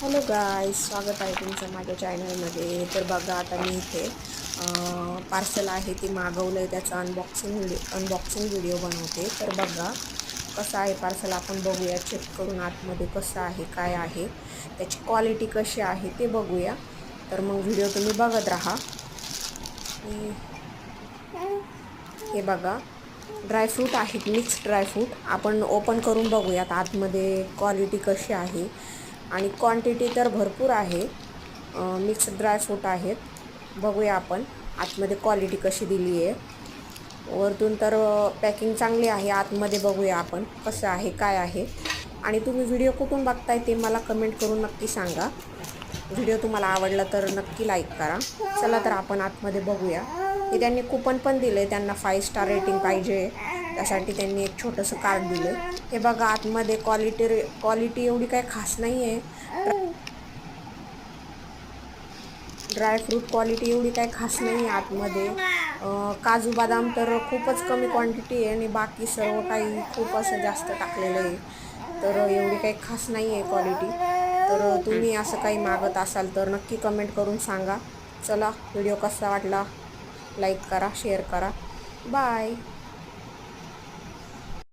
Hello guys, स्वागत आहे तुमचं माझ्या चॅनलमध्ये. तर बघा, आता मी इथे पार्सल आहे ते मागवलं आहे, त्याचं अनबॉक्सिंग व्हिडिओ बनवते. तर बघा कसं आहे पार्सल, आपण बघूया चेक करून आतमध्ये कसं आहे, काय आहे, त्याची क्वालिटी कशी आहे ते बघूया. तर मग व्हिडिओ तुम्ही बघत राहा. हे बघा, ड्रायफ्रूट आहेत, मिक्स ड्रायफ्रूट. आपण ओपन करून बघूयात आतमध्ये क्वालिटी कशी आहे. आणि क्वांटिटी तर भरपूर आहे. मिक्स ड्रायफ्रूट आहेत. बघूया आपण आतमध्ये क्वालिटी कशी दिली आहे. वरतून तर पॅकिंग चांगली आहे. आतमध्ये बघूया आपण कसं आहे, काय आहे. आणि तुम्ही व्हिडिओ कुठून बघताय ते मला कमेंट करून नक्की सांगा. व्हिडिओ तुम्हाला आवडला तर नक्की लाईक करा. चला तर आपण आतमध्ये बघूया. हे त्यांनी कुपन पण दिलं आहे, त्यांना 5 स्टार रेटिंग पाहिजे त्यासाठी त्यांनी एक छोटंसं कार्ड दिलं आहे. हे बघा, आतमध्ये क्वालिटी एवढी काही खास नाही आहे. ड्रायफ्रूट क्वालिटी एवढी काही खास नाही आहे आतमध्ये. काजू बदाम तर खूपच कमी क्वांटिटी आहे आणि बाकी सर्व काही खूप असं जास्त टाकलेलं आहे. तर एवढी काही खास नाही आहे क्वालिटी. तर तुम्ही असं काही मागत असाल तर नक्की कमेंट करून सांगा. चला, व्हिडिओ कसा वाटला लाईक करा, शेअर करा. बाय.